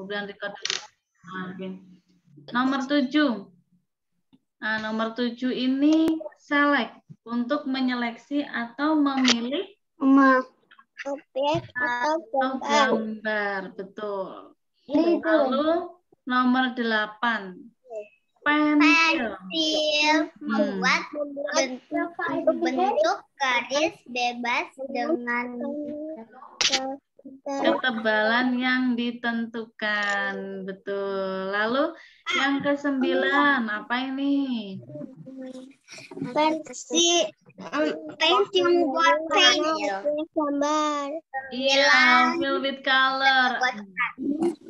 bulan record. Nah, oke. Nomor 7. Nah, nomor 7 ini select, untuk menyeleksi atau memilih Objek atau gambar. Betul. Lalu nomor 8. Pensil. Membuat bentuk garis bebas dengan Ketebalan yang ditentukan. Betul. Lalu yang ke-9 apa ini? pensil buat pensil. Gambar. Iya, fill with color.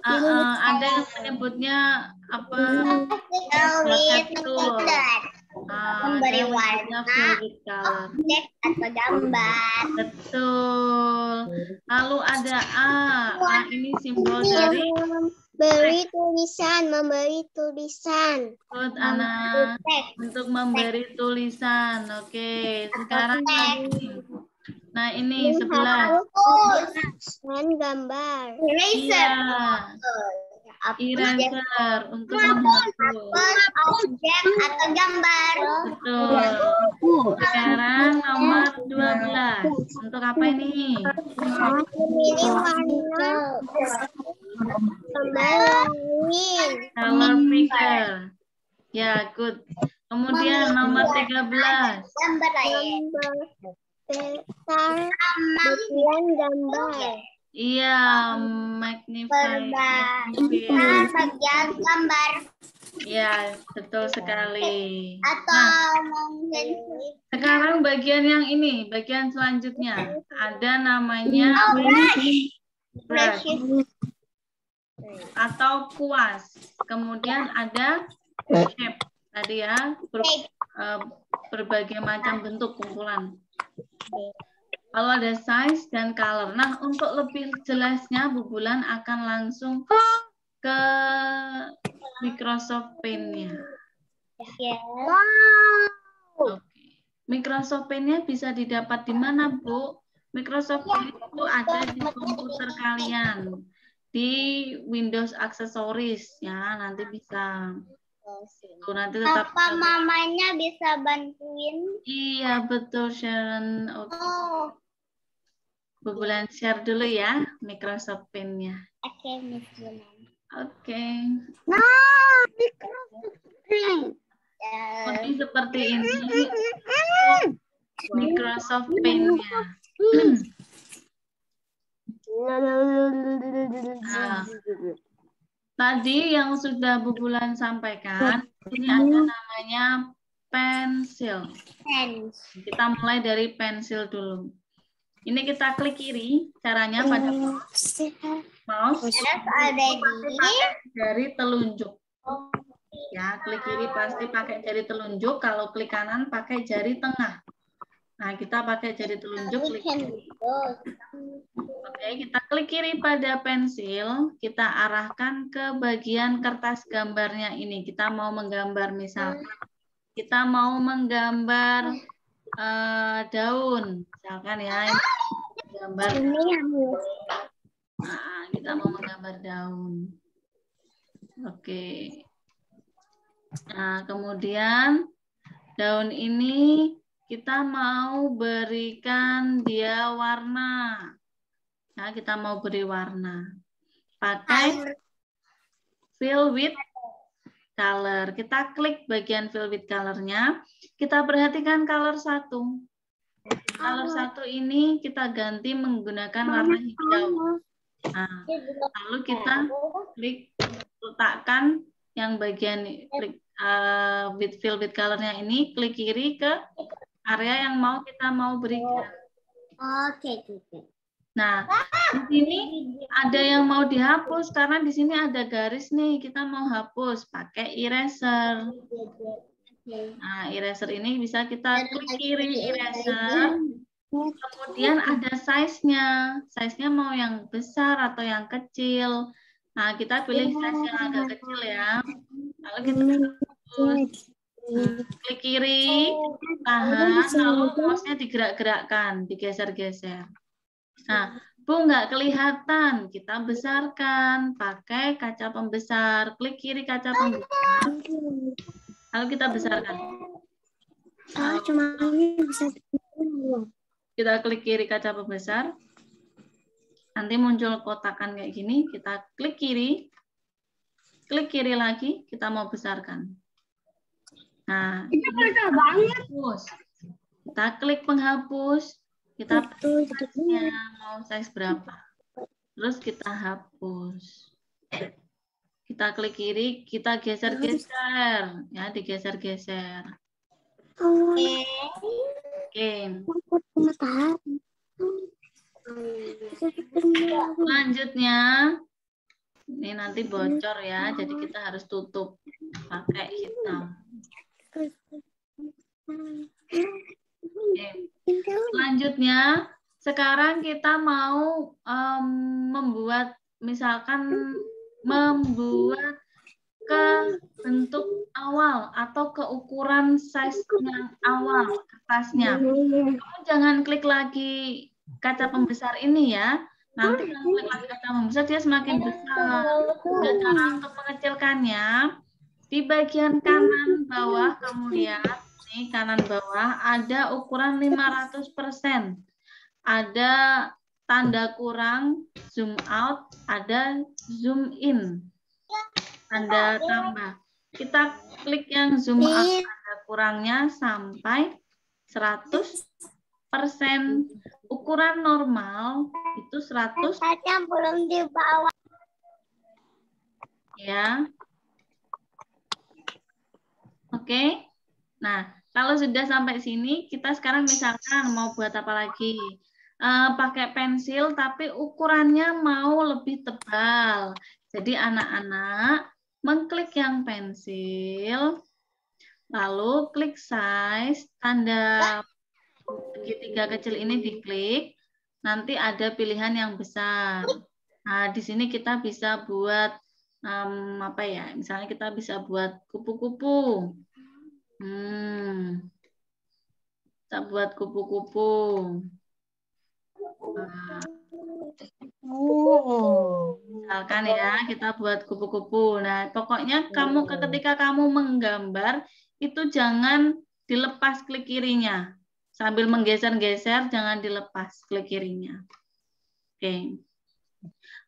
Ada yang menyebutnya apa? Bucket tool. Memberi Ada yang menyebutnya warna fill with color. objek atau gambar. Betul. Lalu ada A. A ini simbol dari Memberi tulisan. good, anak. Untuk memberi tulisan. Oke, sekarang lagi. Nah, ini 11. Dan gambar. Iya. Eraser untuk menghapus. Objek atau gambar. Betul. Sekarang nomor 12. Untuk apa ini? Memilih warna. Gambar lain. Color picker. Ya, good. Kemudian nomor 13. Gambar lain. Besar bagian gambar. Iya, magnify. Bagian gambar. Ya, betul sekali. Atau mungkin Sekarang bagian yang ini, bagian selanjutnya. Ada namanya brush atau kuas. Kemudian ada shape. Tadi ya, berbagai macam bentuk kumpulan. Kalau ada size dan color. Nah, untuk lebih jelasnya, Bu Bulan akan langsung ke Microsoft Paint-nya. Oke. Microsoft Paint-nya bisa didapat di mana, Bu? Microsoft Paint itu ada di komputer kalian. Di Windows Accessories, ya. Nanti bisa. Tuh, nanti tetap. apa mamanya bisa bantuin? Iya, betul, Sharon. Oke. Bu Bulan share dulu ya Microsoft Paint-nya. Oke, Miss Bulan. Oke. Nah, Microsoft Paint. Jadi seperti ini Microsoft Paint-nya. Nah, tadi yang sudah Bu Bulan sampaikan, ini ada namanya pensil. Kita mulai dari pensil dulu. Ini kita klik kiri, caranya pada mouse. Terus ada Jari telunjuk. Ya, klik kiri pasti pakai jari telunjuk. Kalau klik kanan pakai jari tengah. Nah, kita pakai jari telunjuk. Klik kiri. Oke, kita klik kiri pada pensil. Kita arahkan ke bagian kertas gambarnya ini. Kita mau menggambar misalkan. Kita mau menggambar daun. Misalkan ya. Gambar. Nah, kita mau menggambar daun. Oke. Nah, kemudian daun ini kita mau berikan dia warna. Nah, kita mau beri warna. Pakai fill with color. Kita klik bagian fill with color-nya. Kita perhatikan color 1. Color 1 ini kita ganti menggunakan warna hijau. Nah, lalu kita klik, letakkan yang bagian klik with fill with color-nya ini, klik kiri ke area yang kita mau berikan. Oke. Nah, di sini ada yang mau dihapus karena di sini ada garis nih, kita mau hapus pakai eraser. Nah, eraser ini bisa kita klik kiri eraser. Kemudian ada size-nya. Size-nya mau yang besar atau yang kecil. Nah, kita pilih size yang agak kecil ya. Lalu kita hapus. Klik kiri, tahan, lalu mouse-nya digerak-gerakkan, digeser-geser. Nah, Bu, nggak kelihatan. Kita besarkan pakai kaca pembesar. Klik kiri kaca pembesar. Lalu kita besarkan. Cuma ini bisa. Kita klik kiri kaca pembesar. Nanti muncul kotakan kayak gini. Kita klik kiri. Klik kiri lagi. Kita mau besarkan. Nah, ini penghapus. Kita klik penghapus. Kita pilih mau size berapa. Terus kita hapus. Kita klik kiri, kita geser-geser. Ya, digeser-geser. Oke. Selanjutnya, ini nanti bocor ya, jadi kita harus tutup pakai hitam. Oke. Selanjutnya, sekarang kita mau membuat, misalkan membuat ke bentuk awal atau ke ukuran size yang awal kertasnya. Kamu jangan klik lagi kaca pembesar ini ya. Nanti kalau klik lagi kaca pembesar dia semakin besar. Dan cara untuk mengecilkannya, di bagian kanan bawah kamu lihat, nih kanan bawah ada ukuran 500%. Ada tanda kurang, zoom out, ada zoom in. Tanda tambah. Kita klik yang zoom out tanda kurangnya sampai 100%. Ukuran normal itu 100. Belum dibawa. Ya. Oke. Nah, kalau sudah sampai sini, kita sekarang misalkan mau buat apa lagi? Pakai pensil, tapi ukurannya mau lebih tebal. Jadi anak-anak mengklik yang pensil, lalu klik size, tanda segitiga kecil ini diklik, nanti ada pilihan yang besar. Nah, di sini kita bisa buat apa ya? Misalnya kita bisa buat kupu-kupu. Kita buat kupu-kupu. Nah, misalkan ya, kita buat kupu-kupu. Nah, pokoknya ketika kamu menggambar, itu jangan dilepas klik kirinya. Sambil menggeser-geser, jangan dilepas klik kirinya. Oke.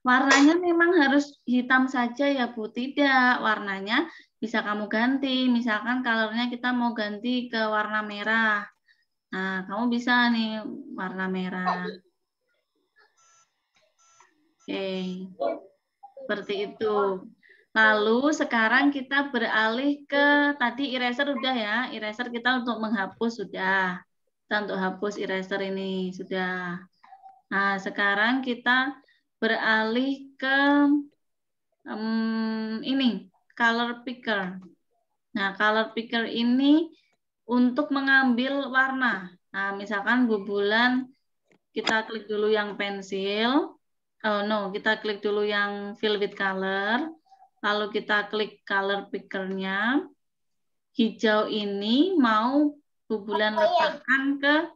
Warnanya memang harus hitam saja ya, Bu. Tidak, warnanya bisa kamu ganti. Misalkan colornya kita mau ganti ke warna merah. Nah, kamu bisa nih warna merah. Oke, seperti itu. Lalu sekarang kita beralih ke tadi eraser udah ya. Eraser kita untuk menghapus sudah. Kita untuk hapus eraser ini sudah. Nah, sekarang kita beralih ke ini, color picker. Nah, color picker ini untuk mengambil warna. Nah, misalkan Bu Bulan, kita klik dulu yang pensil. Oh no, kita klik dulu yang fill with color. Lalu kita klik color picker-nya. Hijau ini mau Bu Bulan letakkan ke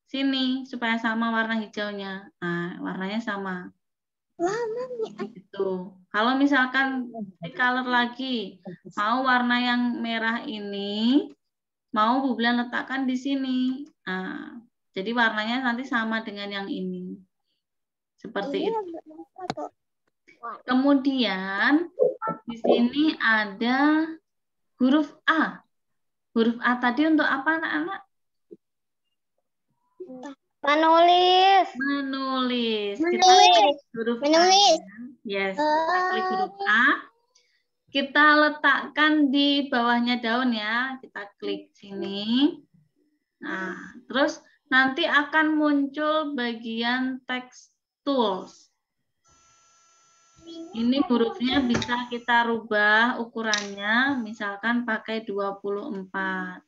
sini supaya sama warna hijaunya. Nah, warnanya sama. Gitu. Kalau misalkan color lagi, mau warna yang merah ini, mau Bu Bulan letakkan di sini. Nah, jadi warnanya nanti sama dengan yang ini. Seperti itu. Kemudian di sini ada huruf A. Huruf A tadi untuk apa anak-anak? Menulis. Menulis. Kita klik huruf Menulis. A. Yes, kita klik huruf A. Kita letakkan di bawahnya daun ya. Kita klik sini. Nah, terus nanti akan muncul bagian text tools. Ini hurufnya bisa kita rubah ukurannya, misalkan pakai 24.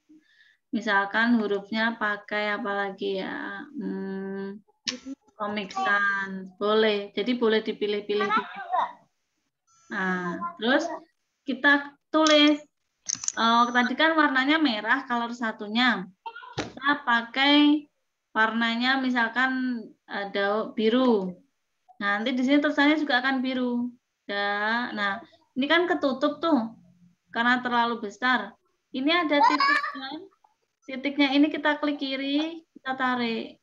Misalkan hurufnya pakai apa lagi ya? Comic Sans. Boleh. Jadi boleh dipilih-pilih. Nah, terus kita tulis. Tadi kan warnanya merah, color satunya. Kita pakai warnanya misalkan ada biru. Nanti di sini tulisannya juga akan biru. Nah, ini kan ketutup tuh karena terlalu besar. Ini ada titiknya. Titiknya ini kita klik kiri, kita tarik.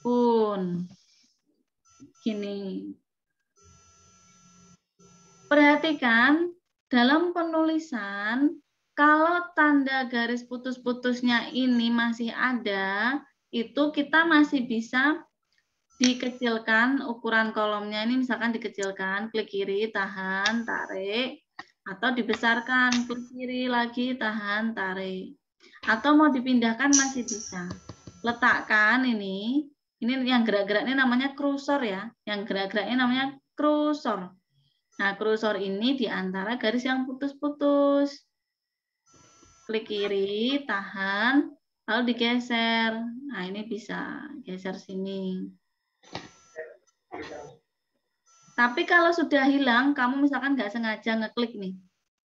Pun. Gini. Perhatikan dalam penulisan, kalau tanda garis putus-putusnya ini masih ada, itu kita masih bisa dikecilkan ukuran kolomnya ini, misalkan dikecilkan, klik kiri, tahan, tarik, atau dibesarkan, klik kiri lagi, tahan, tarik. Atau mau dipindahkan masih bisa. Letakkan ini yang gerak-gerak ini namanya kursor ya, yang gerak-geraknya namanya kursor. Nah, kursor ini di antara garis yang putus-putus. Klik kiri, tahan, lalu digeser. Nah, ini bisa geser sini. Tapi kalau sudah hilang, kamu misalkan nggak sengaja ngeklik nih.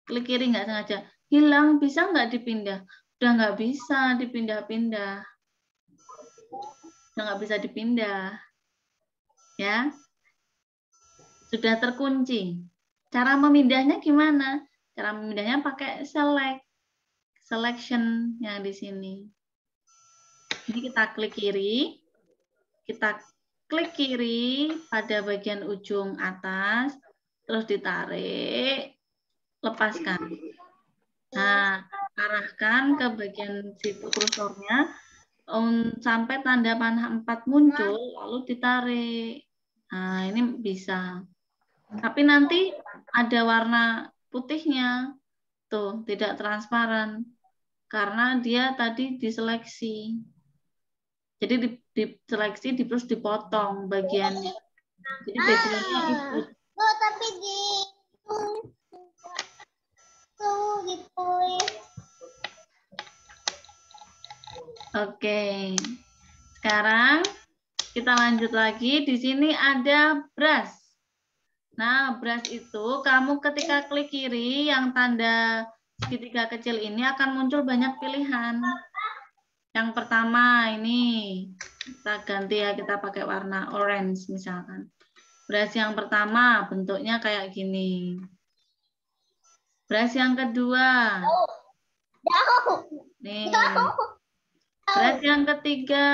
Klik kiri nggak sengaja. Hilang, bisa nggak dipindah? Udah nggak bisa dipindah-pindah. Udah nggak bisa dipindah. Ya. Sudah terkunci. Cara memindahnya gimana? Cara memindahnya pakai selection yang di sini. Jadi kita klik kiri, kita klik kiri pada bagian ujung atas, terus ditarik, lepaskan. Nah, arahkan ke bagian situ kursornya sampai tanda panah 4 muncul, lalu ditarik. Nah, ini bisa. Tapi nanti ada warna putihnya, tuh tidak transparan karena dia tadi diseleksi. Jadi diseleksi terus dipotong bagiannya. Jadi bagiannya itu. Oh, tapi gitu. Oke. Sekarang kita lanjut lagi. Di sini ada brush. Nah, brush itu kamu ketika klik kiri yang tanda segitiga kecil ini akan muncul banyak pilihan. Yang pertama ini kita ganti ya, kita pakai warna orange misalkan. Brush yang pertama bentuknya kayak gini. Brush yang kedua. Nih. Brush yang ketiga.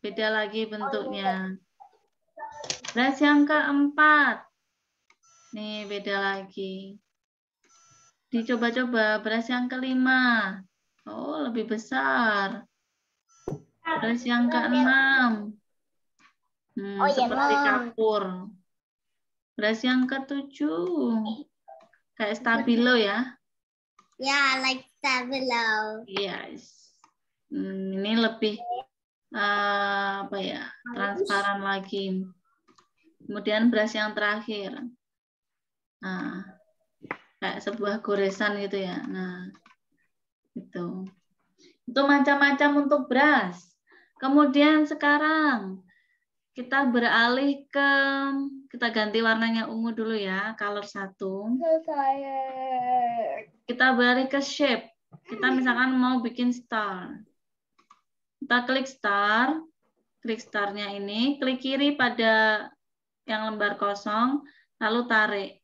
Beda lagi bentuknya. Brush yang keempat. Nih, beda lagi. Dicoba-coba brush yang kelima. Oh, lebih besar. Brush yang keenam. Seperti kapur. Brush yang ketujuh. Kayak stabilo ya. Ya, like stabilo. Yes. Ini lebih apa ya, transparan lagi. Kemudian brush yang terakhir. Nah, kayak sebuah goresan gitu ya. Nah, itu macam-macam untuk brush. Kemudian sekarang kita beralih ke, kita ganti warnanya ungu dulu ya, color 1. Kita beralih ke shape. Kita misalkan mau bikin star. Kita klik star, klik starnya ini, klik kiri pada yang lembar kosong, lalu tarik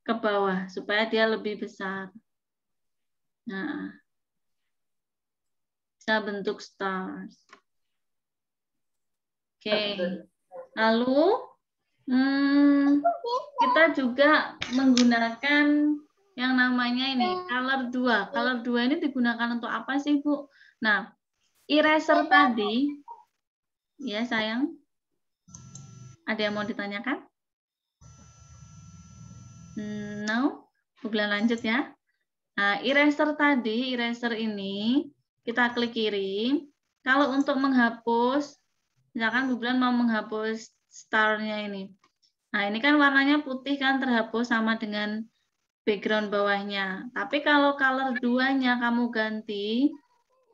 ke bawah supaya dia lebih besar. Nah, bisa bentuk stars. Oke, lalu kita juga menggunakan yang namanya ini color 2. Color 2 ini digunakan untuk apa sih, Bu? Nah, eraser tadi, ya sayang, ada yang mau ditanyakan? No, bulan lanjut ya. Nah, eraser tadi, eraser ini kita klik kiri. Kalau untuk menghapus, misalkan bulan mau menghapus star-nya ini. Nah, ini kan warnanya putih kan, terhapus sama dengan background bawahnya. Tapi kalau color 2-nya kamu ganti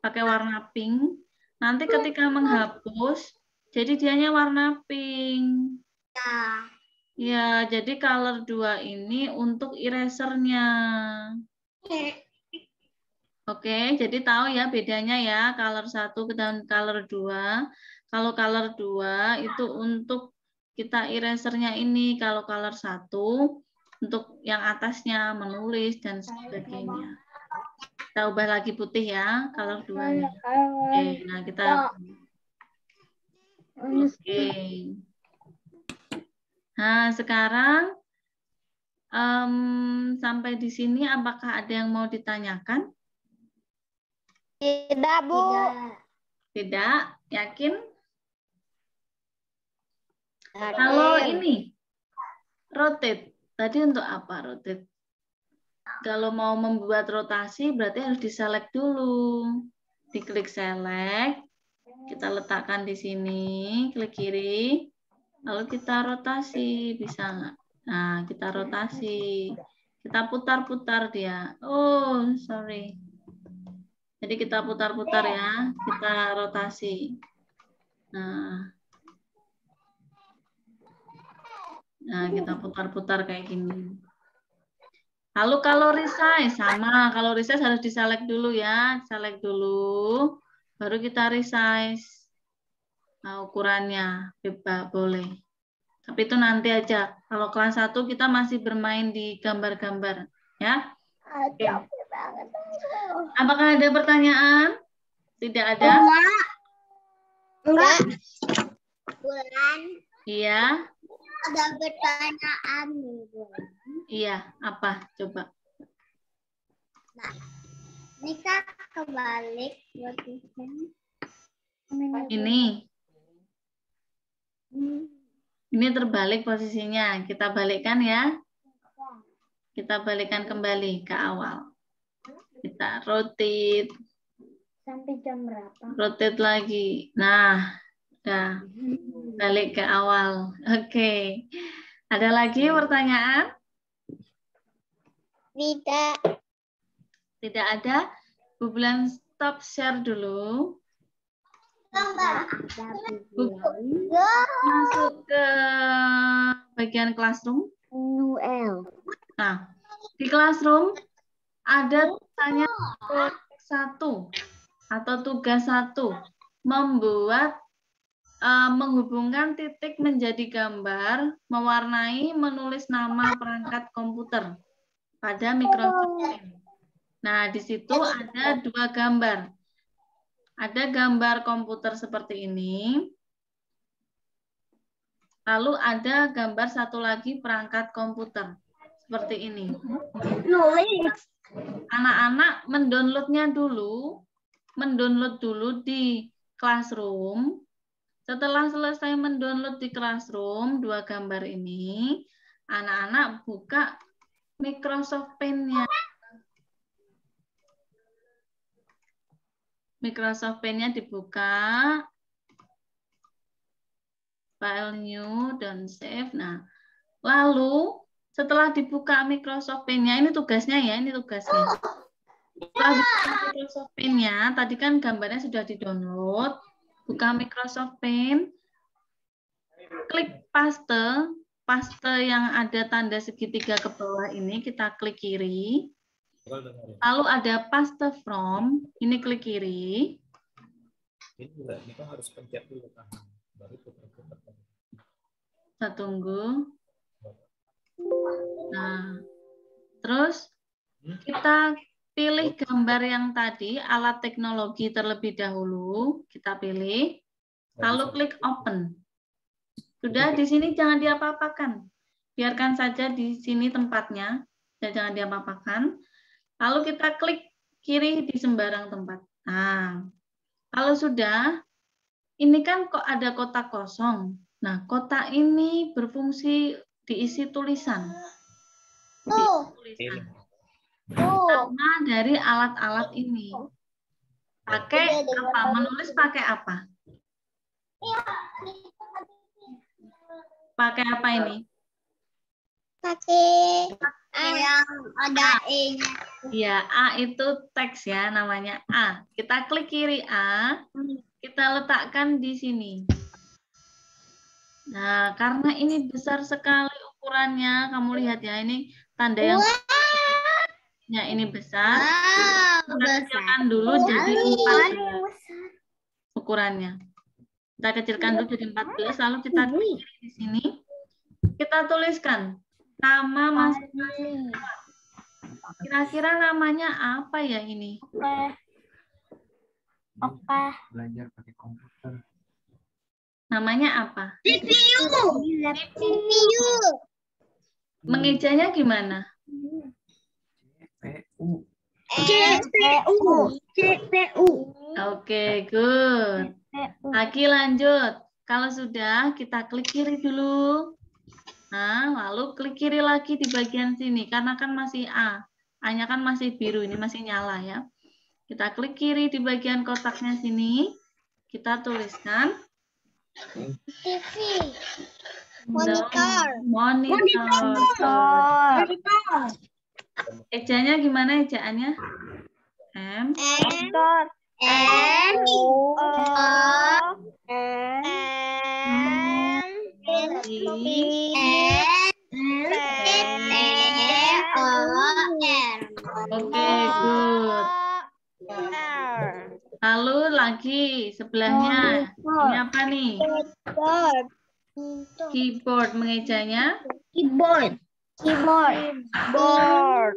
pakai warna pink, nanti ketika menghapus, jadi dianya warna pink. Ya, jadi color 2 ini untuk erasernya. Oke, jadi tahu ya bedanya ya color 1 dan color 2. Kalau color 2 itu untuk kita erasernya ini. Kalau color 1 untuk yang atasnya menulis dan sebagainya. Kita ubah lagi putih ya, color 2-nya. Oke, nah kita oke. Nah, sekarang sampai di sini apakah ada yang mau ditanyakan? Tidak, Bu. Tidak, yakin? Kalau ini rotate, tadi untuk apa rotate? Kalau mau membuat rotasi berarti harus diselect dulu. Diklik select, kita letakkan di sini, klik kiri, lalu kita rotasi, bisa nggak? Nah, kita rotasi. Kita putar-putar dia. Oh, sorry. Jadi kita putar-putar ya, kita rotasi. Nah, kita putar-putar kayak gini. Lalu kalau resize, sama. Kalau resize harus diselect dulu ya. Select dulu, baru kita resize. Nah, ukurannya bebas boleh. Tapi itu nanti aja. Kalau kelas 1 kita masih bermain di gambar-gambar. Ya. Oke. Apakah ada pertanyaan? Tidak ada? Enggak. Bulan. Iya. Ada pertanyaan. Iya, apa? Coba. Nah, ini kan kebalik buat ini. Ini terbalik posisinya. Kita balikkan ya. Kita balikkan kembali ke awal. Kita rotate. Sampai jam berapa? Rotate lagi. Nah, udah. Balik ke awal. Oke. Ada lagi pertanyaan? Tidak. Tidak ada. Bu Bulan stop share dulu. Masuk ke bagian classroom. Nah, di classroom ada tanya proyek 1 atau tugas 1 membuat menghubungkan titik menjadi gambar, mewarnai, menulis nama perangkat komputer pada Microsoft Paint. Nah, di situ ada 2 gambar. Ada gambar komputer seperti ini. Lalu ada gambar satu lagi perangkat komputer. Seperti ini. Anak-anak mendownload dulu di Classroom. Setelah selesai mendownload di Classroom 2 gambar ini, anak-anak buka Microsoft Paint-nya. Microsoft Paint-nya dibuka. File new dan save. Nah, lalu setelah dibuka Microsoft Paint-nya, ini tugasnya ya, ini tugasnya. Setelah dibuka Microsoft Paint-nya, tadi kan gambarnya sudah di-download. Buka Microsoft Paint, klik paste, paste yang ada tanda segitiga ke bawah ini, kita klik kiri. Lalu ada paste from, ini klik kiri. Ini kan harus pencet dulu kan. Baru putar-putar. Kita tunggu. Nah, terus kita pilih gambar yang tadi, alat teknologi terlebih dahulu, kita pilih, lalu klik open. Sudah, di sini jangan diapa-apakan. Biarkan saja di sini tempatnya, dan jangan diapa-apakan. Lalu kita klik kiri di sembarang tempat. Nah, kalau sudah, ini kan kok ada kotak kosong. Nah, kotak ini berfungsi diisi tulisan. Sama dari alat-alat ini. Pakai apa? Menulis pakai apa? Pakai apa ini? Pakai yang ada E-nya. Ya, A itu teks ya, namanya A. Kita klik kiri A, kita letakkan di sini. Nah, karena ini besar sekali ukurannya, kamu lihat ya, ini tanda yang ya, ini besar. Kita kecilkan dulu jadi 14 ukurannya. Kita kecilkan dulu jadi 14, lalu kita klik kiri di sini. Kita tuliskan nama masing-masing. Kira-kira namanya apa ya ini? Belajar pakai komputer. Namanya apa? CPU. Mengejanya gimana? CPU. CPU. Oke, good. Lagi lanjut. Kalau sudah, kita klik kiri dulu. Nah, lalu klik kiri lagi di bagian sini. Karena kan masih A. A-nya kan masih biru, ini masih nyala ya. Kita klik kiri di bagian kotaknya sini. Kita tuliskan. TV. Monitor. Monitor. Ejanya gimana ejaannya? M. Monitor. Oke, good. Lalu lagi sebelahnya. Ini apa nih? Keyboard. Mengejanya? Keyboard. Keyboard.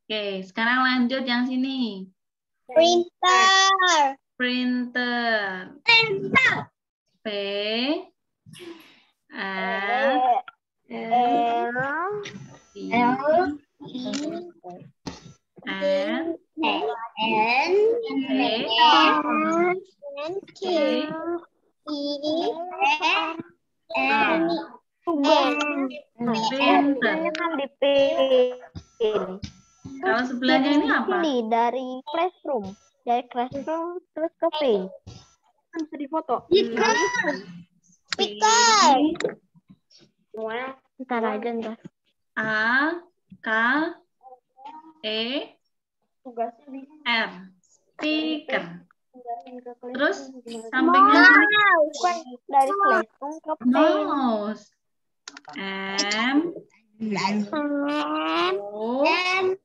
Oke, sekarang lanjut yang sini. Printer. Printer. P. R. I. N. Kalau sebelahnya ini apa? Dari Classroom. Dari Classroom terus ke Print. Kan bisa difoto. Speaker. Ntar aja ntar. A. K. E. R. Speaker. Terus sampingnya Dari Classroom ke Print. mouse. M. O. S.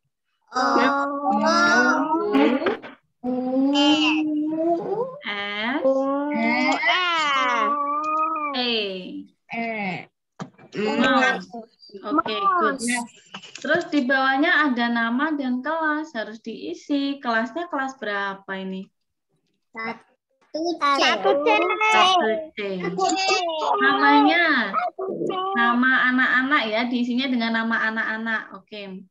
E. Mouse. Oke, good. Terus di bawahnya ada nama dan kelas, harus diisi. Kelasnya kelas berapa ini? 1C. 1C. Namanya, nama anak-anak ya, diisinya dengan nama anak-anak. Oke.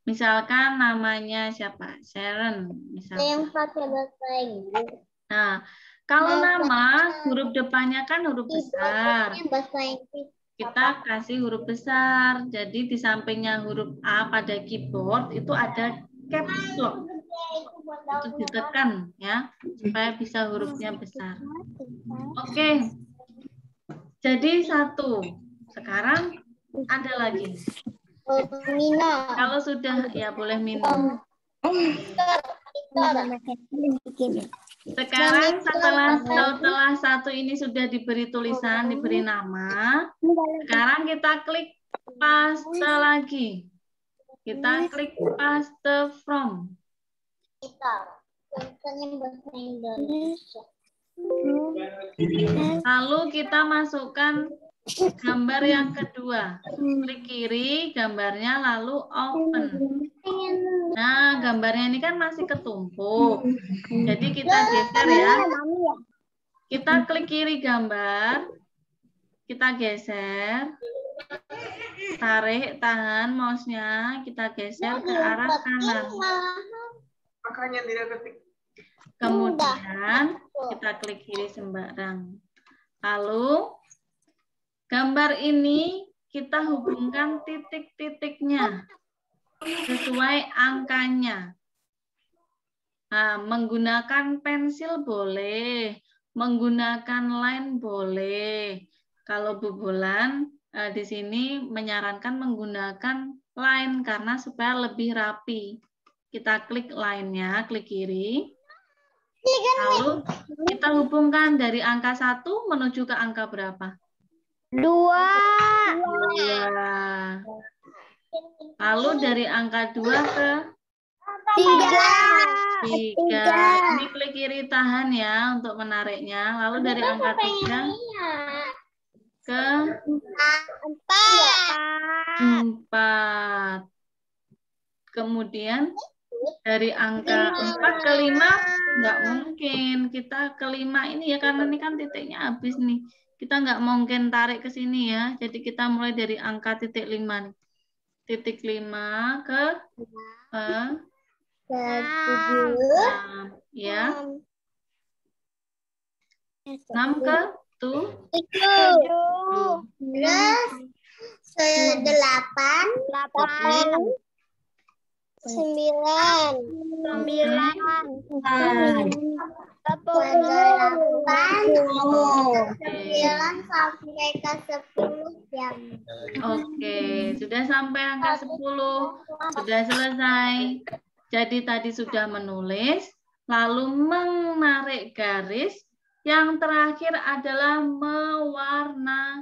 Misalkan namanya siapa? Sharon. Misalkan. Yang pakai bahasa Inggris. Nah, kalau nama huruf depannya kan huruf besar. Bahasa Inggris. Kita kasih huruf besar. Jadi di sampingnya huruf A pada keyboard itu ada caps lock. Itu ditekan ya, supaya bisa hurufnya besar. Oke. Jadi 1. Sekarang ada lagi. Minum. Kalau sudah ya boleh minum. Sekarang setelah 1 ini sudah diberi tulisan, diberi nama, sekarang kita klik paste lagi. Kita klik paste from. Bahasa Indonesia. Lalu kita masukkan gambar yang kedua. Klik kiri gambarnya, lalu open. Nah, gambarnya ini kan masih ketumpuk. Jadi kita geser ya. Kita klik kiri gambar. Kita geser. Tarik, tahan mouse-nya. Kita geser ke arah kanan. Kemudian kita klik kiri sembarang. Lalu gambar ini kita hubungkan titik-titiknya sesuai angkanya. Nah, menggunakan pensil boleh, menggunakan line boleh. Kalau Bu Bulan di sini menyarankan menggunakan line karena supaya lebih rapi. Kita klik line-nya, klik kiri. Lalu kita hubungkan dari angka 1 menuju ke angka berapa? 2. 2. Lalu dari angka 2 ke 3. 3. Ini klik kiri tahan ya untuk menariknya. Lalu dari angka 3 ke 4. Kemudian dari angka 4 ke 5 nggak mungkin. Kita ke 5 ini ya karena ini kan titiknya habis nih. Kita nggak mungkin tarik ke sini ya. Jadi kita mulai dari angka titik 5 nih. Titik 5 ke 6 ya. 6 ke 7. sampai ke 10 jam. Oke, sudah sampai angka 10. Sudah selesai. Jadi tadi sudah menulis, lalu menarik garis. Yang terakhir adalah mewarnai.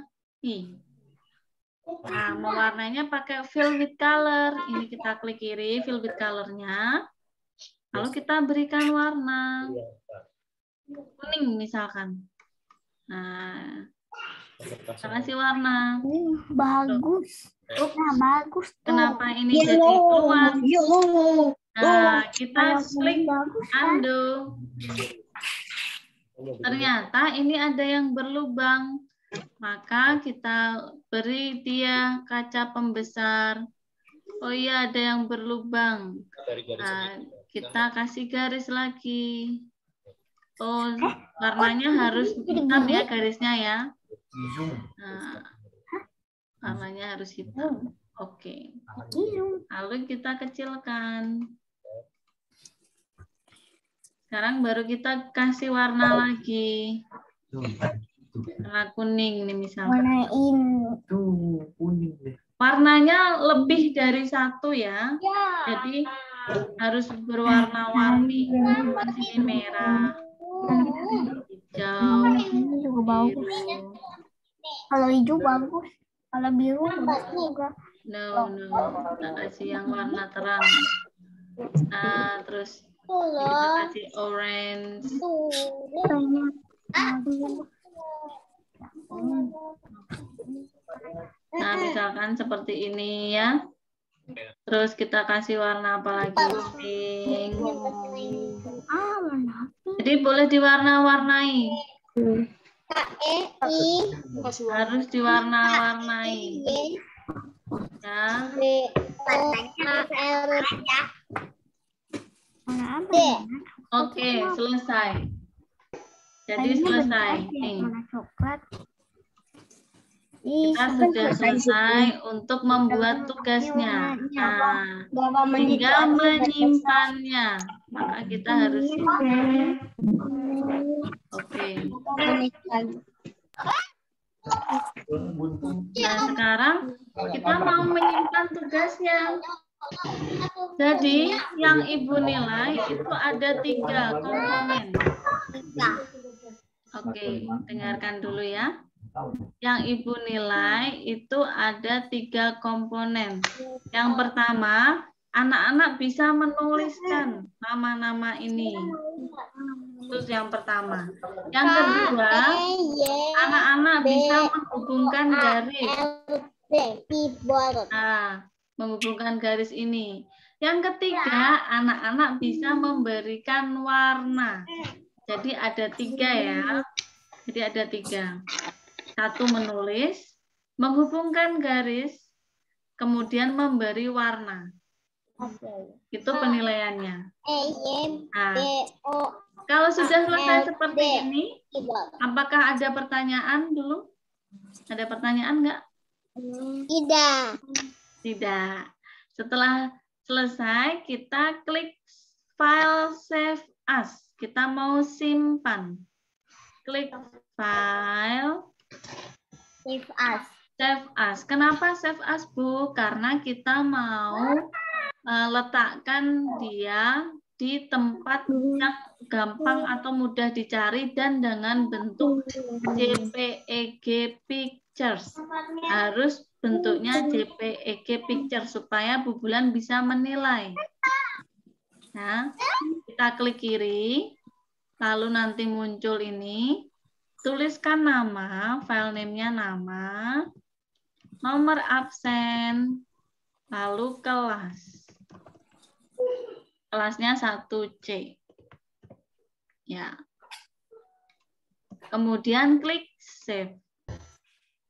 Nah, mewarnainya pakai fill with color. Ini kita klik kiri, fill with color-nya. Lalu kita berikan warna. Kuning misalkan. Nah, kita kasih warna. Bagus. Nah, bagus tuh. Kenapa ini jadi keluar? Nah, kita klik undo. Ternyata ini ada yang berlubang. Maka kita beri dia kaca pembesar. Oh iya, ada yang berlubang. Nah, kita kasih garis lagi. Oh, warnanya harus hitam ya garisnya ya. Nah, warnanya harus hitam. Oke. Lalu kita kecilkan. Sekarang baru kita kasih warna lagi. Warna kuning nih misalnya. Warnain. Warnanya lebih dari 1 ya. Jadi harus berwarna-warni. Ini merah, hijau, Ini juga bagus. biru. Kalau hijau bagus. Kalau biru bagus juga. No. Kita kasih yang warna terang. Nah, terus kita kasih orange. Nah, misalkan seperti ini ya. Terus kita kasih warna apa lagi? Pink. Jadi boleh diwarna-warnai. Harus diwarna-warnai. Ya. Warna apa? Oke, selesai. Jadi selesai. Nih. Warna coklat. Kita sudah selesai untuk membuat tugasnya. Nah, tinggal menyimpannya. Maka kita harus simpan. Oke. Nah, sekarang kita mau menyimpan tugasnya. Jadi, yang Ibu nilai itu ada 3 komponen. Oke, dengarkan dulu ya. Yang Ibu nilai itu ada 3 komponen. Yang pertama, anak-anak bisa menuliskan nama-nama ini. Itu yang pertama. Yang kedua, anak-anak bisa menghubungkan garis. Nah, menghubungkan garis ini. Yang ketiga, anak-anak bisa memberikan warna. Jadi ada 3 ya. Jadi ada 3. 1 menulis, menghubungkan garis, kemudian memberi warna. Itu penilaiannya. Nah, kalau sudah selesai seperti ini, apakah ada pertanyaan dulu? Ada pertanyaan nggak? Tidak. Setelah selesai, kita klik file save as. Kita mau simpan. Klik file. Save as. Kenapa save as, Bu? Karena kita mau letakkan dia di tempat yang gampang atau mudah dicari dan dengan bentuk JPEG Pictures. Harus bentuknya JPEG Picture supaya Bu Bulan bisa menilai. Nah, kita klik kiri, lalu nanti muncul ini. Tuliskan nama, file name-nya nama, nomor absen, lalu kelas. Kelasnya 1C. Ya. Kemudian klik save.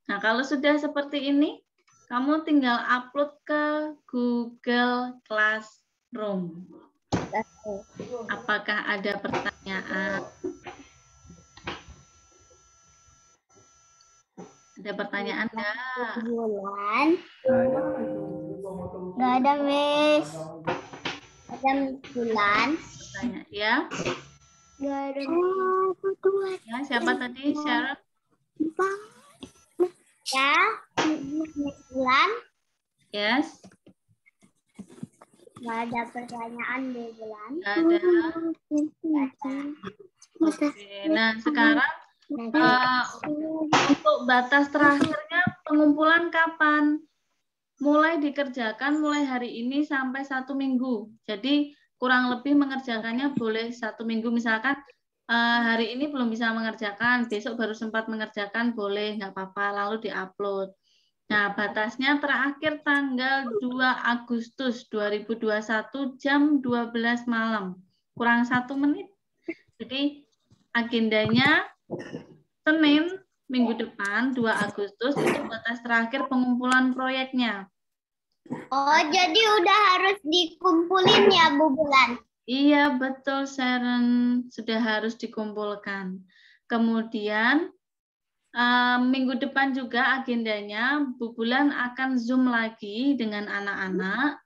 Nah, kalau sudah seperti ini, kamu tinggal upload ke Google Classroom. Apakah ada pertanyaan? Ada pertanyaan enggak? Bulan. Nggak ada, Miss. Ada Bulan. Tanya, ya. Nggak ada. Ya, siapa tadi? Sharon? Ya, Bulan. Yes. Nggak ada pertanyaan deh, Bulan. Nggak ada. Oke. Nah, sekarang untuk batas terakhirnya pengumpulan kapan? Mulai dikerjakan mulai hari ini sampai 1 minggu. Jadi kurang lebih mengerjakannya boleh 1 minggu. Misalkan hari ini belum bisa mengerjakan, besok baru sempat mengerjakan, boleh, nggak apa-apa, lalu diupload. Nah, batasnya terakhir tanggal 2 Agustus 2021 jam 12 malam. Kurang 1 menit. Jadi agendanya Senin minggu depan 2 Agustus itu batas terakhir pengumpulan proyeknya. Oh, jadi udah harus dikumpulin ya, Bu Bulan? Iya, betul, Sharon. Sudah harus dikumpulkan. Kemudian minggu depan juga agendanya Bu Bulan akan Zoom lagi dengan anak-anak.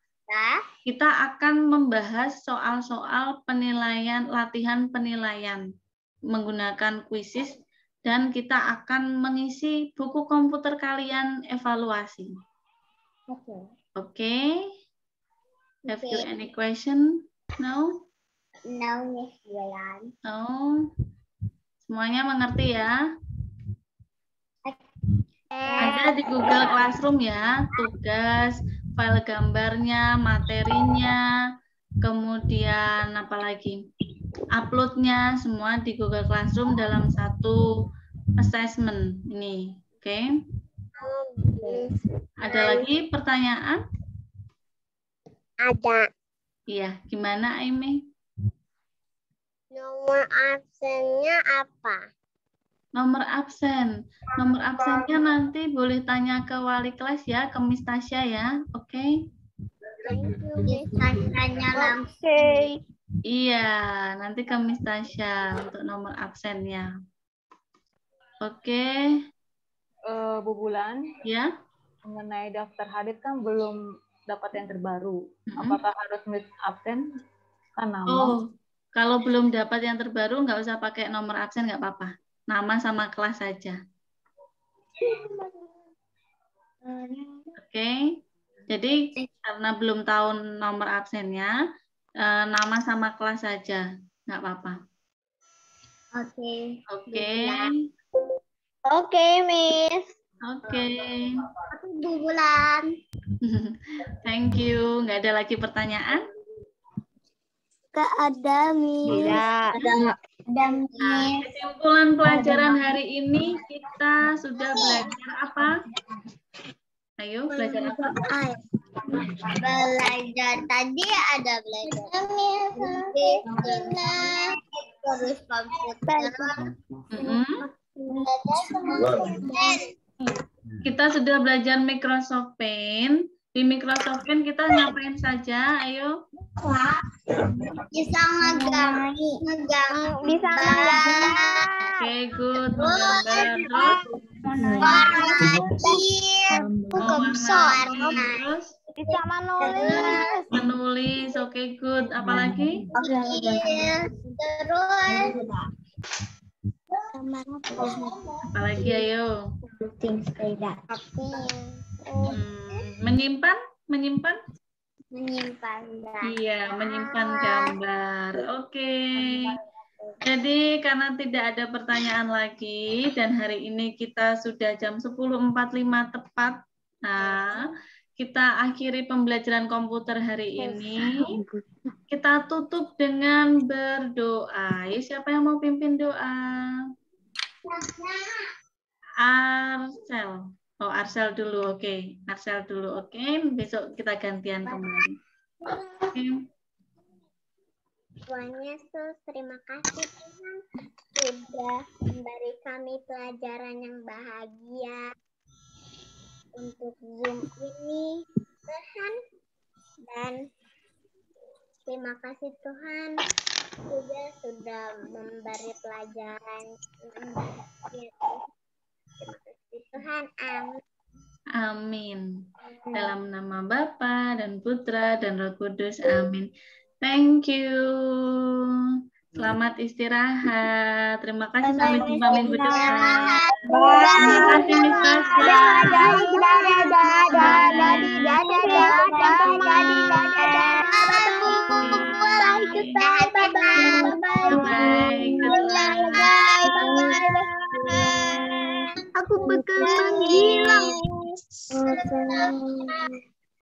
Kita akan membahas soal-soal penilaian, latihan penilaian menggunakan quizzes. Dan kita akan mengisi buku komputer kalian evaluasi. Oke. Have you any question? No? No, Miss Bulan. No. Semuanya mengerti ya? Ada di Google Classroom ya, tugas, file gambarnya, materinya, kemudian apa lagi? Uploadnya semua di Google Classroom dalam satu assessment ini, oke? Ada lagi pertanyaan? Ada. Iya, gimana Aimee? Nomor absennya apa? Nomor absen. Nomor absennya nanti boleh tanya ke wali kelas ya, ke Miss Tasya ya, oke? Tanya langsung. Iya, nanti ke Miss Tasya untuk nomor absennya. Oke. Bu Bulan, Ya. mengenai daftar hadir kan belum dapat yang terbaru. Apakah harus miss absen? Kan nama. Oh, kalau belum dapat yang terbaru nggak usah pakai nomor absen, nggak apa-apa. Nama sama kelas saja. Oke. Jadi karena belum tahu nomor absennya, nama sama kelas saja, nggak apa-apa. Oke. Oke. Oke, Miss. Oke. Bu Bulan. Thank you. Nggak ada lagi pertanyaan? Nggak ada, Miss. Ada, Miss. Kesimpulan pelajaran hari ini kita sudah belajar apa? Ayo, belajar apa? Belajar tadi ada belajar terus komputer. Kita sudah belajar Microsoft Paint. Di Microsoft Paint kita ngapain saja? Ayo. Bisa ngegang. Bisa ngegambar. Oke, good. Menggambar. Terus? Terus? Bisa menulis. Menulis. Oke, good. Apalagi? Terus Apalagi ayo. sepeda. Menyimpan? Menyimpan? Menyimpan gambar. Iya, menyimpan gambar. Oke. Jadi karena tidak ada pertanyaan lagi dan hari ini kita sudah jam 10.45 tepat. Nah, kita akhiri pembelajaran komputer hari ini. Kita tutup dengan berdoa. Siapa yang mau pimpin doa? Arsel. Oh, Arsel dulu. Oke. Arsel dulu. Oke. Besok kita gantian kembali. Oke. Tuhan Yesus, terima kasih Tuhan sudah memberi kami pelajaran yang bahagia untuk Zoom ini, Tuhan. Dan terima kasih Tuhan juga sudah memberi pelajaran yang bahagia. Terima kasih Tuhan. Amin. Amin. Dalam nama Bapa dan Putra dan Roh Kudus. Amin. Thank you. Selamat istirahat. Terima kasih sampai jumpa minggu depan. Terima kasih Miss Tasya. Aku bakal menghilang.